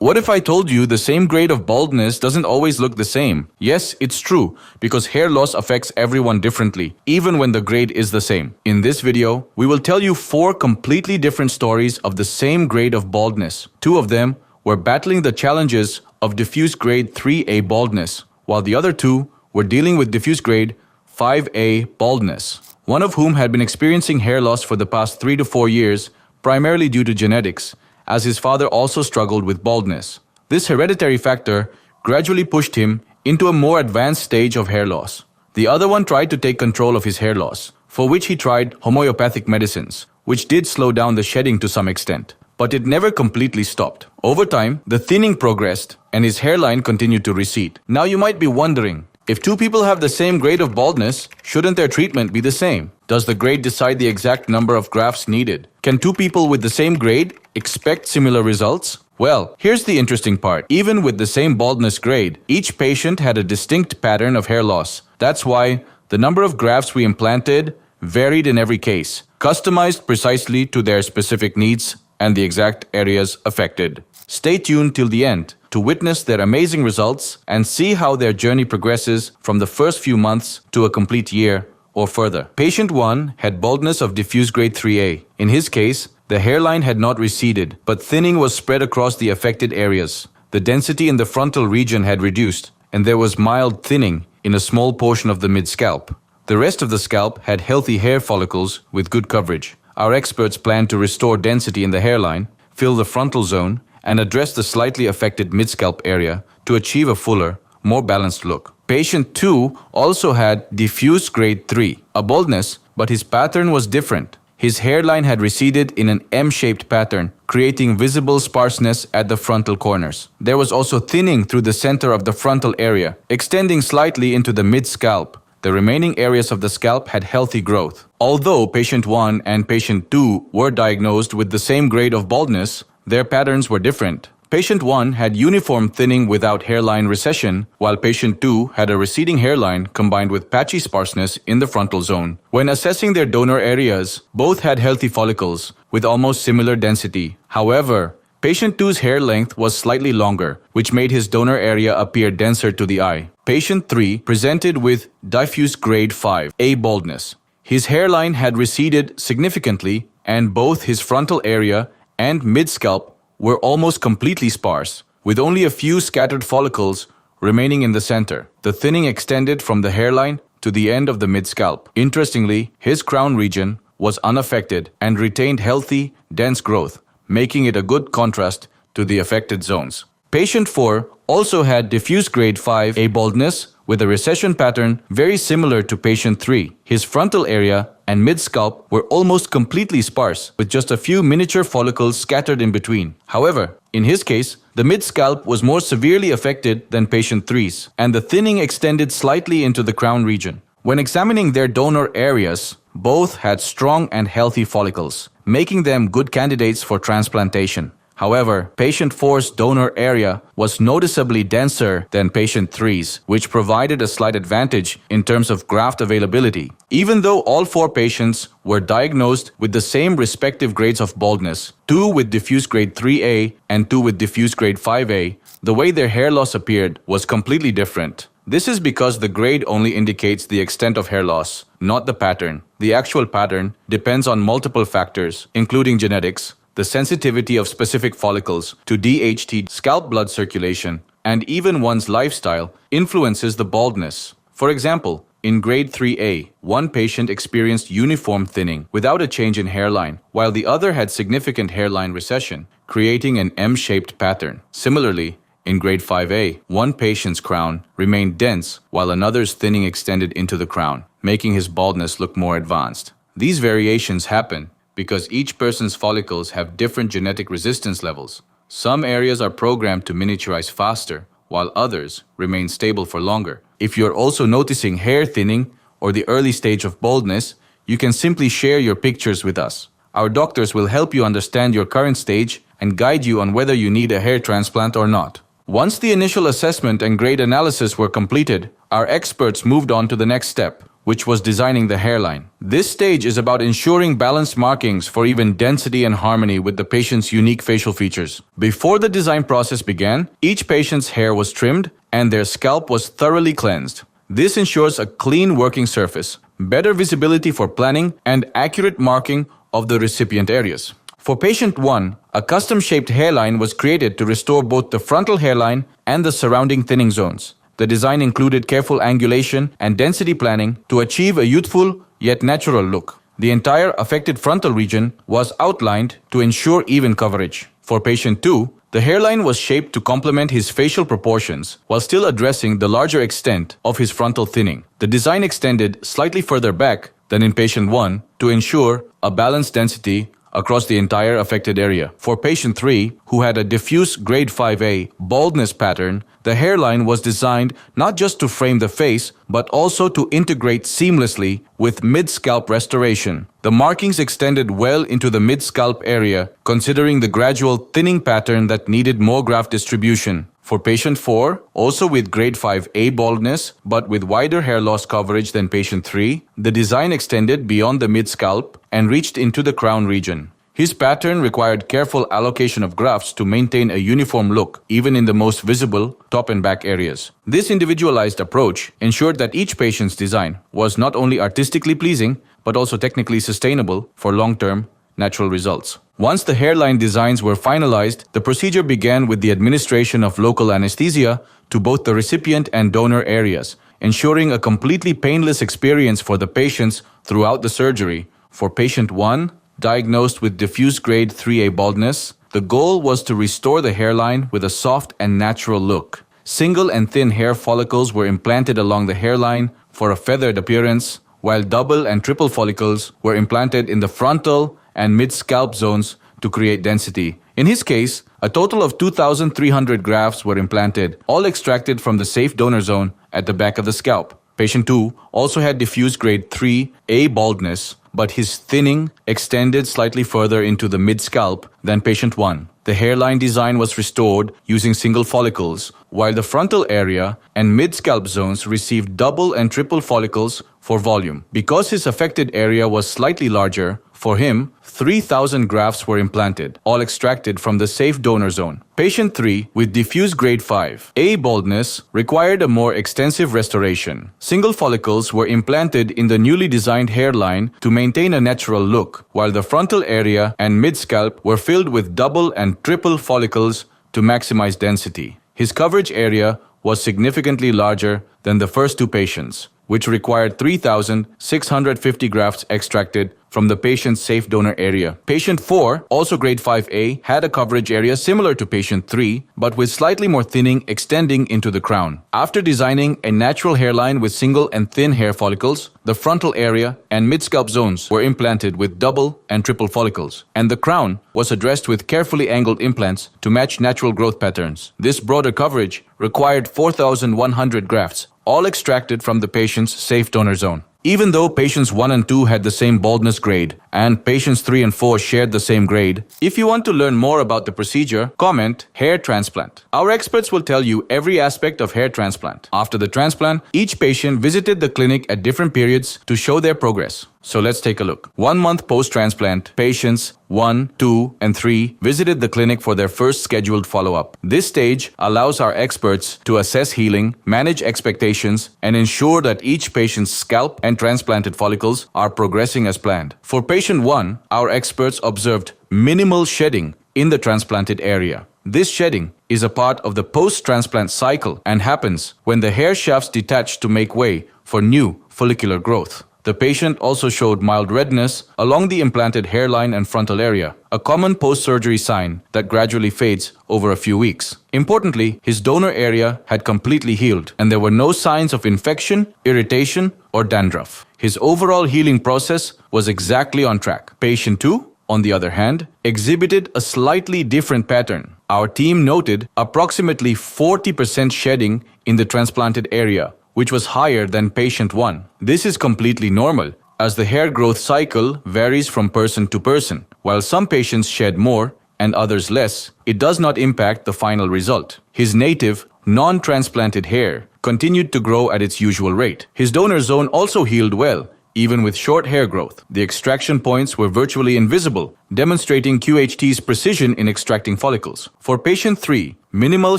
What if I told you the same grade of baldness doesn't always look the same? Yes, it's true, because hair loss affects everyone differently, even when the grade is the same. In this video, we will tell you 4 completely different stories of the same grade of baldness. 2 of them were battling the challenges of diffuse grade 3A baldness, while the other 2 were dealing with diffuse grade 5A baldness. One of whom had been experiencing hair loss for the past 3 to 4 years, primarily due to genetics, as his father also struggled with baldness. This hereditary factor gradually pushed him into a more advanced stage of hair loss. The other one tried to take control of his hair loss, for which he tried homeopathic medicines, which did slow down the shedding to some extent. But it never completely stopped. Over time, the thinning progressed and his hairline continued to recede. Now you might be wondering, if 2 people have the same grade of baldness, shouldn't their treatment be the same? Does the grade decide the exact number of grafts needed? Can 2 people with the same grade expect similar results? Well, here's the interesting part. Even with the same baldness grade, each patient had a distinct pattern of hair loss. That's why the number of grafts we implanted varied in every case, customized precisely to their specific needs and the exact areas affected. Stay tuned till the end to witness their amazing results and see how their journey progresses from the first few months to a complete year or further. Patient 1 had baldness of diffuse grade 3A. In his case, the hairline had not receded, but thinning was spread across the affected areas. The density in the frontal region had reduced, and there was mild thinning in a small portion of the mid-scalp. The rest of the scalp had healthy hair follicles with good coverage. Our experts planned to restore density in the hairline, fill the frontal zone, and address the slightly affected mid-scalp area to achieve a fuller, more balanced look. Patient 2 also had diffuse grade 3, a baldness, but his pattern was different. His hairline had receded in an M-shaped pattern, creating visible sparseness at the frontal corners. There was also thinning through the center of the frontal area, extending slightly into the mid-scalp. The remaining areas of the scalp had healthy growth. Although patient 1 and patient 2 were diagnosed with the same grade of baldness, their patterns were different. Patient 1 had uniform thinning without hairline recession, while patient 2 had a receding hairline combined with patchy sparseness in the frontal zone. When assessing their donor areas, both had healthy follicles with almost similar density. However, patient 2's hair length was slightly longer, which made his donor area appear denser to the eye. Patient 3 presented with diffuse grade 5A baldness. His hairline had receded significantly, and both his frontal area and mid-scalp were almost completely sparse, with only a few scattered follicles remaining in the center. The thinning extended from the hairline to the end of the mid-scalp. Interestingly, his crown region was unaffected and retained healthy, dense growth, making it a good contrast to the affected zones. Patient 4 also had diffuse grade 5A baldness with a recession pattern very similar to patient 3. His frontal area and mid-scalp were almost completely sparse, with just a few miniature follicles scattered in between. However, in his case, the mid-scalp was more severely affected than patient 3's, and the thinning extended slightly into the crown region. When examining their donor areas, both had strong and healthy follicles, making them good candidates for transplantation. However, patient 4's donor area was noticeably denser than patient 3's, which provided a slight advantage in terms of graft availability. Even though all 4 patients were diagnosed with the same respective grades of baldness, 2 with diffuse grade 3A and 2 with diffuse grade 5A, the way their hair loss appeared was completely different. This is because the grade only indicates the extent of hair loss, not the pattern. The actual pattern depends on multiple factors, including genetics, the sensitivity of specific follicles to DHT, scalp blood circulation, and even one's lifestyle influences the baldness. For example, in grade 3A, one patient experienced uniform thinning without a change in hairline, while the other had significant hairline recession, creating an M-shaped pattern. Similarly, in grade 5A, one patient's crown remained dense while another's thinning extended into the crown, making his baldness look more advanced. These variations happen because each person's follicles have different genetic resistance levels. Some areas are programmed to miniaturize faster, while others remain stable for longer. If you're also noticing hair thinning or the early stage of baldness, you can simply share your pictures with us. Our doctors will help you understand your current stage and guide you on whether you need a hair transplant or not. Once the initial assessment and grade analysis were completed, our experts moved on to the next step, which was designing the hairline. This stage is about ensuring balanced markings for even density and harmony with the patient's unique facial features. Before the design process began, each patient's hair was trimmed and their scalp was thoroughly cleansed. This ensures a clean working surface, better visibility for planning, and accurate marking of the recipient areas. For patient 1, a custom-shaped hairline was created to restore both the frontal hairline and the surrounding thinning zones. The design included careful angulation and density planning to achieve a youthful yet natural look. The entire affected frontal region was outlined to ensure even coverage. For patient 2, the hairline was shaped to complement his facial proportions while still addressing the larger extent of his frontal thinning. The design extended slightly further back than in patient 1 to ensure a balanced density across the entire affected area. For patient 3, who had a diffuse grade 5A baldness pattern, the hairline was designed not just to frame the face, but also to integrate seamlessly with mid-scalp restoration. The markings extended well into the mid-scalp area, considering the gradual thinning pattern that needed more graft distribution. For patient 4, also with grade 5A baldness, but with wider hair loss coverage than patient 3, the design extended beyond the mid-scalp and reached into the crown region. His pattern required careful allocation of grafts to maintain a uniform look, even in the most visible top and back areas. This individualized approach ensured that each patient's design was not only artistically pleasing, but also technically sustainable for long-term natural results. Once the hairline designs were finalized, the procedure began with the administration of local anesthesia to both the recipient and donor areas, ensuring a completely painless experience for the patients throughout the surgery. For patient 1, diagnosed with diffuse grade 3A baldness, the goal was to restore the hairline with a soft and natural look. Single and thin hair follicles were implanted along the hairline for a feathered appearance, while double and triple follicles were implanted in the frontal and mid-scalp zones to create density. In his case, a total of 2,300 grafts were implanted, all extracted from the safe donor zone at the back of the scalp. Patient 2 also had diffuse grade 3A baldness, but his thinning extended slightly further into the mid-scalp than patient 1. The hairline design was restored using single follicles, while the frontal area and mid-scalp zones received double and triple follicles for volume. Because his affected area was slightly larger, for him, 3,000 grafts were implanted, all extracted from the safe donor zone. Patient 3, with diffuse grade 5A baldness, required a more extensive restoration. Single follicles were implanted in the newly designed hairline to maintain a natural look, while the frontal area and mid-scalp were filled with double and triple follicles to maximize density. His coverage area was significantly larger than the first 2 patients, which required 3,650 grafts extracted from the patient's safe donor area. Patient 4, also grade 5A, had a coverage area similar to patient 3, but with slightly more thinning extending into the crown. After designing a natural hairline with single and thin hair follicles, the frontal area and mid-scalp zones were implanted with double and triple follicles, and the crown was addressed with carefully angled implants to match natural growth patterns. This broader coverage required 4,100 grafts, all extracted from the patient's safe donor zone. Even though patients 1 and 2 had the same baldness grade, and patients 3 and 4 shared the same grade, if you want to learn more about the procedure, comment hair transplant. Our experts will tell you every aspect of hair transplant. After the transplant, each patient visited the clinic at different periods to show their progress. So let's take a look. 1 month post-transplant, patients 1, 2, and 3 visited the clinic for their first scheduled follow-up. This stage allows our experts to assess healing, manage expectations, and ensure that each patient's scalp and transplanted follicles are progressing as planned. For patient 1, our experts observed minimal shedding in the transplanted area. This shedding is a part of the post-transplant cycle and happens when the hair shafts detach to make way for new follicular growth. The patient also showed mild redness along the implanted hairline and frontal area, a common post-surgery sign that gradually fades over a few weeks. Importantly, his donor area had completely healed, and there were no signs of infection, irritation, or dandruff. His overall healing process was exactly on track. Patient 2, on the other hand, exhibited a slightly different pattern. Our team noted approximately 40% shedding in the transplanted area, which was higher than patient 1. This is completely normal, as the hair growth cycle varies from person to person. While some patients shed more and others less, it does not impact the final result. His native, non-transplanted hair continued to grow at its usual rate. His donor zone also healed well, even with short hair growth. The extraction points were virtually invisible, demonstrating QHT's precision in extracting follicles. For patient 3, minimal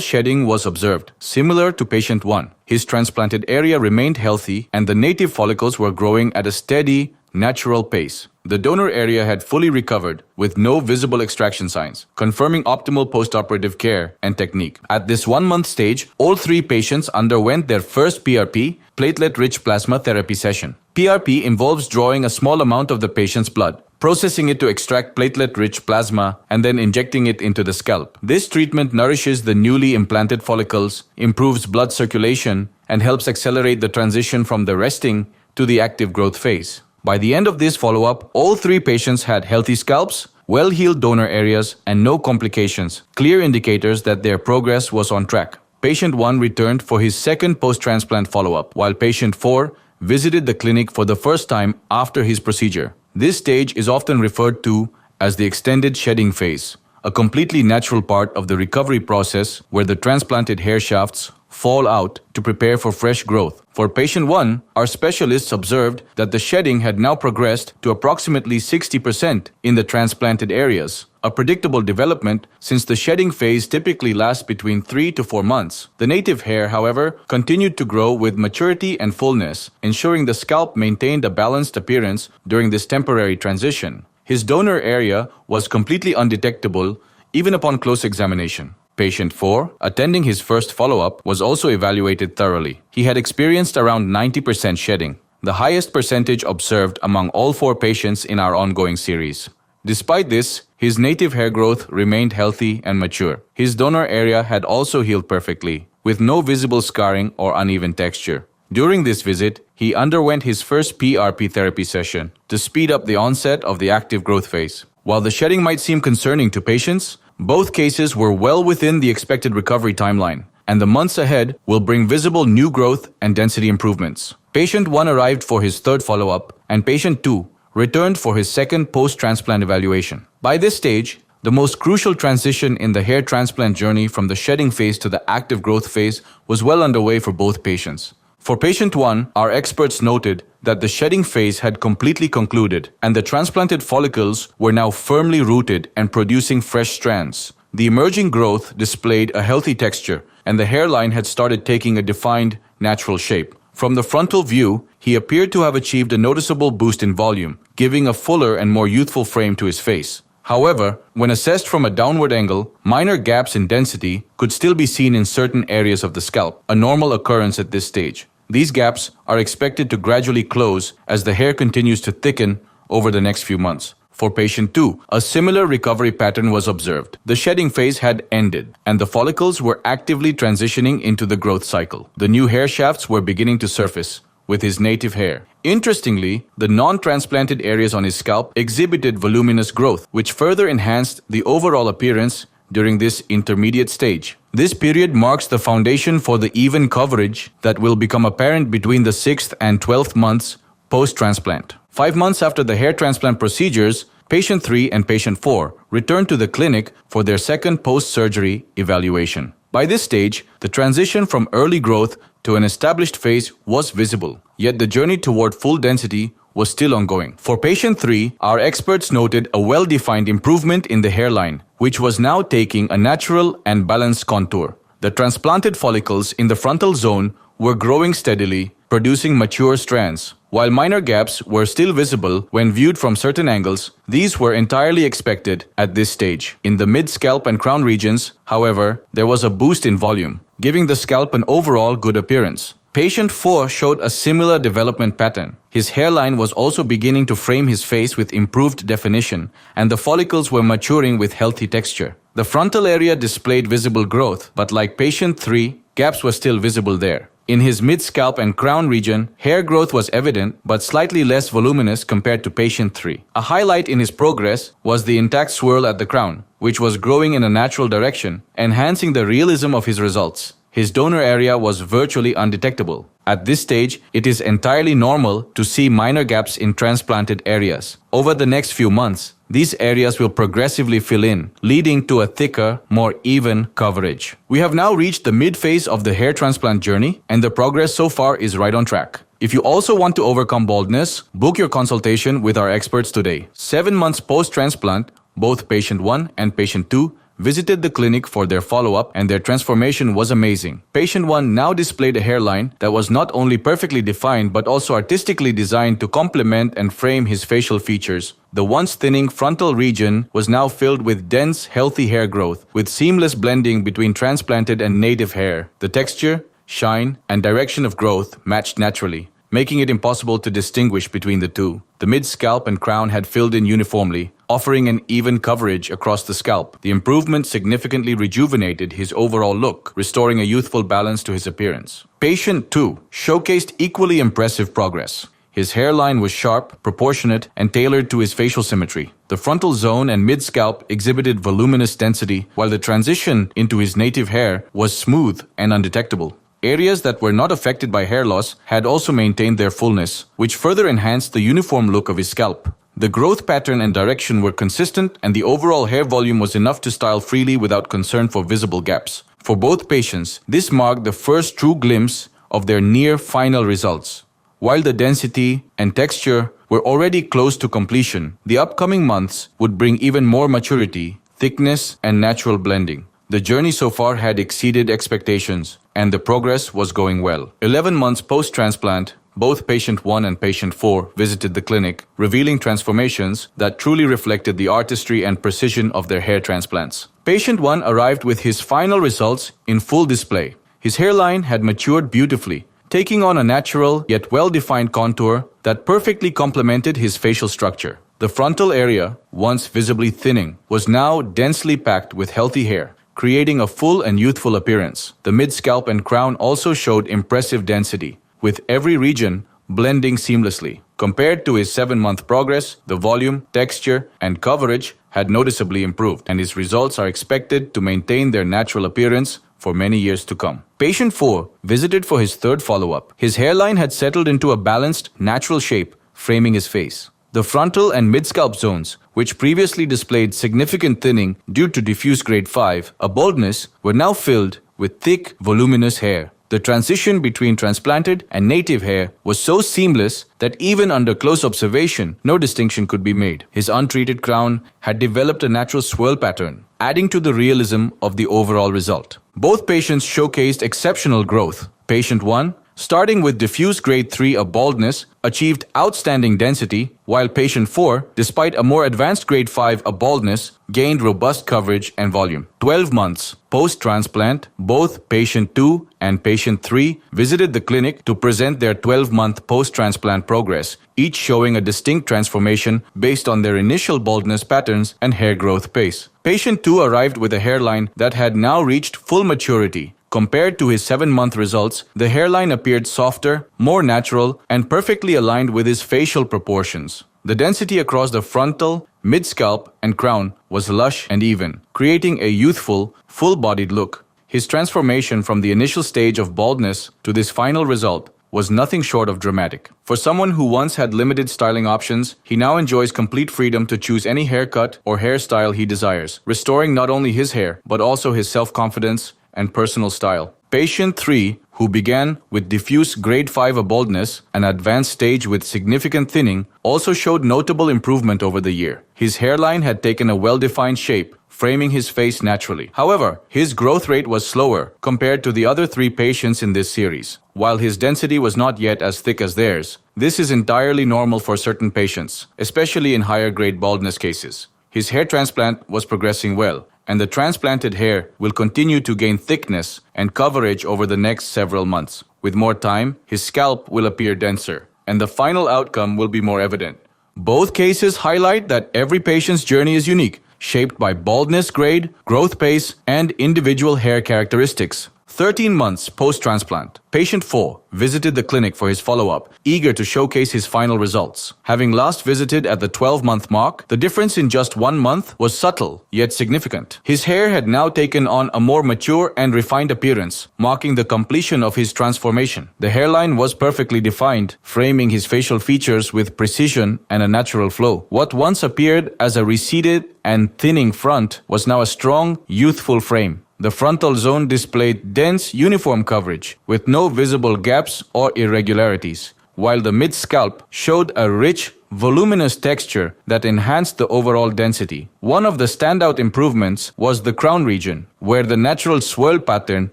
shedding was observed, similar to patient 1. His transplanted area remained healthy and the native follicles were growing at a steady, natural pace. The donor area had fully recovered with no visible extraction signs, confirming optimal postoperative care and technique. At this 1-month stage, all 3 patients underwent their first PRP, platelet-rich plasma therapy session. PRP involves drawing a small amount of the patient's blood, processing it to extract platelet-rich plasma, and then injecting it into the scalp. This treatment nourishes the newly implanted follicles, improves blood circulation, and helps accelerate the transition from the resting to the active growth phase. By the end of this follow-up, all 3 patients had healthy scalps, well-healed donor areas, and no complications, clear indicators that their progress was on track. Patient 1 returned for his second post-transplant follow-up, while patient 4 visited the clinic for the first time after his procedure. This stage is often referred to as the extended shedding phase, a completely natural part of the recovery process where the transplanted hair shafts fall out to prepare for fresh growth. For patient 1, our specialists observed that the shedding had now progressed to approximately 60% in the transplanted areas, a predictable development since the shedding phase typically lasts between 3 to 4 months. The native hair, however, continued to grow with maturity and fullness, ensuring the scalp maintained a balanced appearance during this temporary transition. His donor area was completely undetectable even upon close examination. Patient 4, attending his first follow-up, was also evaluated thoroughly. He had experienced around 90% shedding, the highest percentage observed among all 4 patients in our ongoing series. Despite this, his native hair growth remained healthy and mature. His donor area had also healed perfectly, with no visible scarring or uneven texture. During this visit, he underwent his first PRP therapy session to speed up the onset of the active growth phase. While the shedding might seem concerning to patients, both cases were well within the expected recovery timeline, and the months ahead will bring visible new growth and density improvements. Patient 1 arrived for his third follow-up, and patient 2 returned for his second post-transplant evaluation. By this stage, the most crucial transition in the hair transplant journey from the shedding phase to the active growth phase was well underway for both patients. For patient 1, our experts noted that the shedding phase had completely concluded and the transplanted follicles were now firmly rooted and producing fresh strands. The emerging growth displayed a healthy texture and the hairline had started taking a defined, natural shape. From the frontal view, he appeared to have achieved a noticeable boost in volume, giving a fuller and more youthful frame to his face. However, when assessed from a downward angle, minor gaps in density could still be seen in certain areas of the scalp, a normal occurrence at this stage. These gaps are expected to gradually close as the hair continues to thicken over the next few months. For patient 2, a similar recovery pattern was observed. The shedding phase had ended, and the follicles were actively transitioning into the growth cycle. The new hair shafts were beginning to surface with his native hair. Interestingly, the non-transplanted areas on his scalp exhibited voluminous growth, which further enhanced the overall appearance during this intermediate stage. This period marks the foundation for the even coverage that will become apparent between the 6th and 12th months post-transplant. 5 months after the hair transplant procedures, patient 3 and patient 4 returned to the clinic for their second post-surgery evaluation. By this stage, the transition from early growth to an established phase was visible, yet the journey toward full density was still ongoing. For patient 3, our experts noted a well-defined improvement in the hairline, which was now taking a natural and balanced contour. The transplanted follicles in the frontal zone were growing steadily, producing mature strands. While minor gaps were still visible when viewed from certain angles, these were entirely expected at this stage. In the mid-scalp and crown regions, however, there was a boost in volume, giving the scalp an overall good appearance. Patient 4 showed a similar development pattern. His hairline was also beginning to frame his face with improved definition, and the follicles were maturing with healthy texture. The frontal area displayed visible growth, but like patient 3, gaps were still visible there. In his mid-scalp and crown region, hair growth was evident but slightly less voluminous compared to patient 3. A highlight in his progress was the intact swirl at the crown, which was growing in a natural direction, enhancing the realism of his results. His donor area was virtually undetectable. At this stage, it is entirely normal to see minor gaps in transplanted areas. Over the next few months, these areas will progressively fill in, leading to a thicker, more even coverage. We have now reached the mid-phase of the hair transplant journey, and the progress so far is right on track. If you also want to overcome baldness, book your consultation with our experts today. 7 months post-transplant, both patient 1 and patient 2 visited the clinic for their follow-up, and their transformation was amazing. Patient 1 now displayed a hairline that was not only perfectly defined but also artistically designed to complement and frame his facial features. The once thinning frontal region was now filled with dense, healthy hair growth, with seamless blending between transplanted and native hair. The texture, shine, and direction of growth matched naturally, making it impossible to distinguish between the two. The mid-scalp and crown had filled in uniformly, offering an even coverage across the scalp. The improvement significantly rejuvenated his overall look, restoring a youthful balance to his appearance. Patient 2 showcased equally impressive progress. His hairline was sharp, proportionate, and tailored to his facial symmetry. The frontal zone and mid-scalp exhibited voluminous density, while the transition into his native hair was smooth and undetectable. Areas that were not affected by hair loss had also maintained their fullness, which further enhanced the uniform look of his scalp. The growth pattern and direction were consistent, and the overall hair volume was enough to style freely without concern for visible gaps. For both patients, this marked the first true glimpse of their near-final results. While the density and texture were already close to completion, the upcoming months would bring even more maturity, thickness, and natural blending. The journey so far had exceeded expectations, and the progress was going well. 11 months post-transplant, both patient 1 and patient 4 visited the clinic, revealing transformations that truly reflected the artistry and precision of their hair transplants. Patient 1 arrived with his final results in full display. His hairline had matured beautifully, taking on a natural yet well-defined contour that perfectly complemented his facial structure. The frontal area, once visibly thinning, was now densely packed with healthy hair, creating a full and youthful appearance. The mid-scalp and crown also showed impressive density, with every region blending seamlessly. Compared to his 7-month progress, the volume, texture, and coverage had noticeably improved, and his results are expected to maintain their natural appearance for many years to come. Patient 4 visited for his 3rd follow-up. His hairline had settled into a balanced, natural shape, framing his face. The frontal and mid-scalp zones, which previously displayed significant thinning due to diffuse grade 5, a baldness, were now filled with thick, voluminous hair. The transition between transplanted and native hair was so seamless that even under close observation, no distinction could be made. His untreated crown had developed a natural swirl pattern, adding to the realism of the overall result. Both patients showcased exceptional growth. Patient 1, starting with diffuse grade 3 of baldness, achieved outstanding density, while patient 4, despite a more advanced grade 5 of baldness, gained robust coverage and volume. 12 months post-transplant, both patient 2 and patient 3 visited the clinic to present their 12-month post-transplant progress, each showing a distinct transformation based on their initial baldness patterns and hair growth pace. Patient 2 arrived with a hairline that had now reached full maturity. Compared to his 7-month results, the hairline appeared softer, more natural, and perfectly aligned with his facial proportions. The density across the frontal, mid-scalp, and crown was lush and even, creating a youthful, full-bodied look. His transformation from the initial stage of baldness to this final result was nothing short of dramatic. For someone who once had limited styling options, he now enjoys complete freedom to choose any haircut or hairstyle he desires, restoring not only his hair, but also his self-confidence and personal style. Patient 3, who began with diffuse grade 5 of baldness, an advanced stage with significant thinning, also showed notable improvement over the year. His hairline had taken a well-defined shape, framing his face naturally. However, his growth rate was slower compared to the other 3 patients in this series. While his density was not yet as thick as theirs, this is entirely normal for certain patients, especially in higher grade baldness cases. His hair transplant was progressing well, and the transplanted hair will continue to gain thickness and coverage over the next several months. With more time, his scalp will appear denser, and the final outcome will be more evident. Both cases highlight that every patient's journey is unique, shaped by baldness grade, growth pace, and individual hair characteristics. 13 months post-transplant. Patient 4 visited the clinic for his follow-up, eager to showcase his final results. Having last visited at the 12-month mark, the difference in just 1 month was subtle, yet significant. His hair had now taken on a more mature and refined appearance, marking the completion of his transformation. The hairline was perfectly defined, framing his facial features with precision and a natural flow. What once appeared as a receded and thinning front was now a strong, youthful frame. The frontal zone displayed dense, uniform coverage, with no visible gaps or irregularities, while the mid-scalp showed a rich, voluminous texture that enhanced the overall density. One of the standout improvements was the crown region, where the natural swirl pattern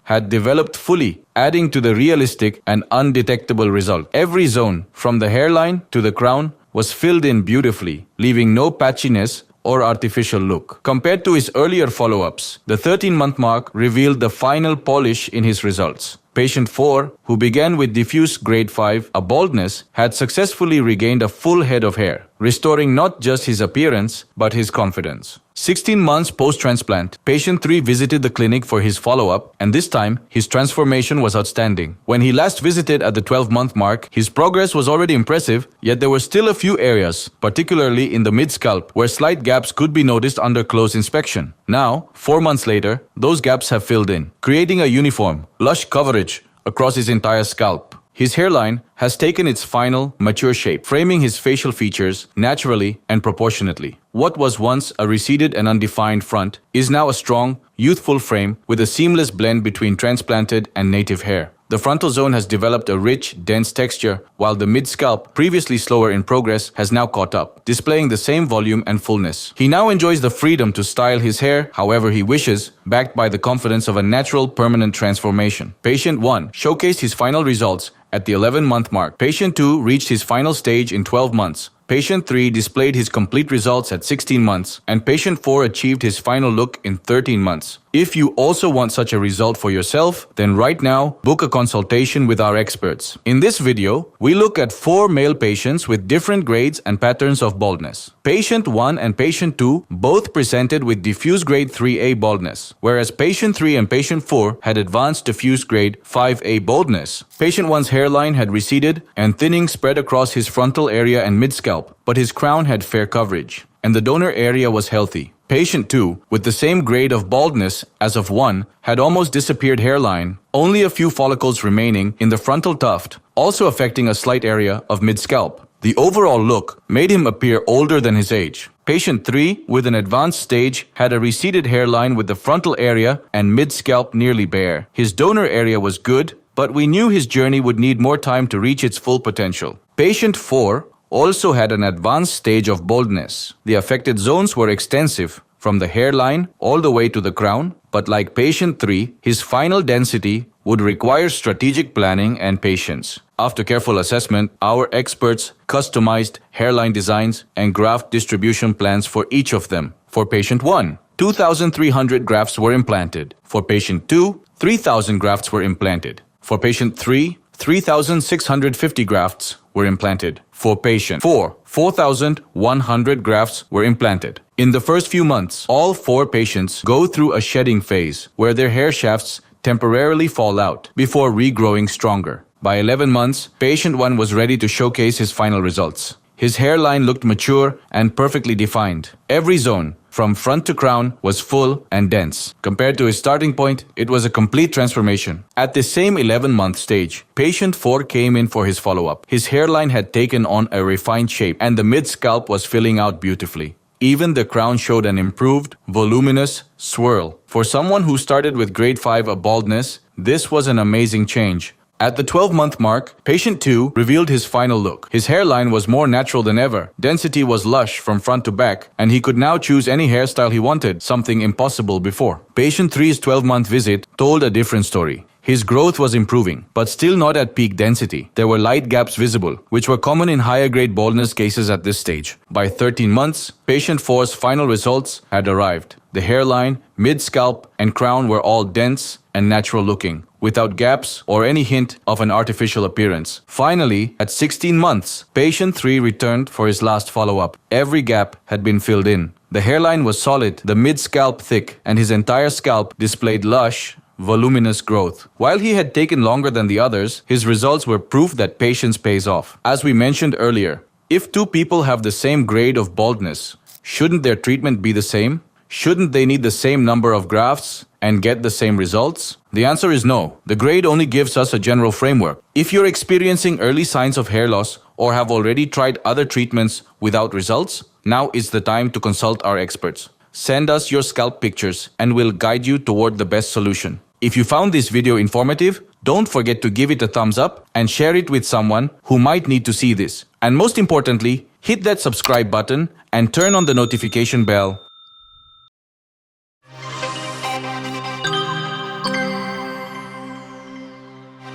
had developed fully, adding to the realistic and undetectable result. Every zone, from the hairline to the crown, was filled in beautifully, leaving no patchiness or artificial look. Compared to his earlier follow-ups, the 13-month mark revealed the final polish in his results. Patient 4, who began with diffuse grade 5, a baldness, had successfully regained a full head of hair, restoring not just his appearance, but his confidence. 16 months post-transplant, patient 3 visited the clinic for his follow-up, and this time, his transformation was outstanding. When he last visited at the 12-month mark, his progress was already impressive, yet there were still a few areas, particularly in the mid-scalp, where slight gaps could be noticed under close inspection. Now, 4 months later, those gaps have filled in, creating a uniform, lush coverage across his entire scalp. His hairline has taken its final, mature shape, framing his facial features naturally and proportionately. What was once a receded and undefined front is now a strong, youthful frame with a seamless blend between transplanted and native hair. The frontal zone has developed a rich, dense texture, while the mid-scalp, previously slower in progress, has now caught up, displaying the same volume and fullness. He now enjoys the freedom to style his hair however he wishes, backed by the confidence of a natural, permanent transformation. Patient 1 showcased his final results at the 11-month mark. Patient 2 reached his final stage in 12 months. Patient 3 displayed his complete results at 16 months, and Patient 4 achieved his final look in 13 months. If you also want such a result for yourself, then right now, book a consultation with our experts. In this video, we look at 4 male patients with different grades and patterns of baldness. Patient 1 and Patient 2 both presented with diffuse grade 3A baldness, whereas Patient 3 and Patient 4 had advanced diffuse grade 5A baldness. Patient 1's hairline had receded and thinning spread across his frontal area and mid-scalp, but his crown had fair coverage, and the donor area was healthy. Patient 2, with the same grade of baldness as of 1, had almost disappeared hairline, only a few follicles remaining in the frontal tuft, also affecting a slight area of mid-scalp. The overall look made him appear older than his age. Patient 3, with an advanced stage, had a receded hairline with the frontal area and mid-scalp nearly bare. His donor area was good, but we knew his journey would need more time to reach its full potential. Patient 4 also had an advanced stage of baldness. The affected zones were extensive, from the hairline all the way to the crown, but like Patient 3, his final density would require strategic planning and patience. After careful assessment, our experts customized hairline designs and graft distribution plans for each of them. For Patient 1, 2,300 grafts were implanted. For Patient 2, 3,000 grafts were implanted. For Patient 3, 3,650 grafts were implanted. For Patient 4, 4,100 grafts were implanted. In the first few months, all 4 patients go through a shedding phase where their hair shafts temporarily fall out before regrowing stronger. By 11 months, Patient 1 was ready to showcase his final results. His hairline looked mature and perfectly defined. Every zone, from front to crown, was full and dense. Compared to his starting point, it was a complete transformation. At the same 11-month stage, Patient 4 came in for his follow-up. His hairline had taken on a refined shape, and the mid-scalp was filling out beautifully. Even the crown showed an improved, voluminous swirl. For someone who started with grade 5 of baldness, this was an amazing change. At the 12-month mark, Patient 2 revealed his final look. His hairline was more natural than ever. Density was lush from front to back, and he could now choose any hairstyle he wanted, something impossible before. Patient 3's 12-month visit told a different story. His growth was improving, but still not at peak density. There were light gaps visible, which were common in higher-grade baldness cases at this stage. By 13 months, Patient 4's final results had arrived. The hairline, mid-scalp, and crown were all dense and natural-looking, without gaps or any hint of an artificial appearance. Finally, at 16 months, Patient 3 returned for his last follow-up. Every gap had been filled in. The hairline was solid, the mid-scalp thick, and his entire scalp displayed lush, voluminous growth. While he had taken longer than the others, his results were proof that patience pays off. As we mentioned earlier, if two people have the same grade of baldness, shouldn't their treatment be the same? Shouldn't they need the same number of grafts and get the same results? The answer is no. The grade only gives us a general framework. If you're experiencing early signs of hair loss or have already tried other treatments without results, now is the time to consult our experts. Send us your scalp pictures and we'll guide you toward the best solution. If you found this video informative, don't forget to give it a thumbs up and share it with someone who might need to see this. And most importantly, hit that subscribe button and turn on the notification bell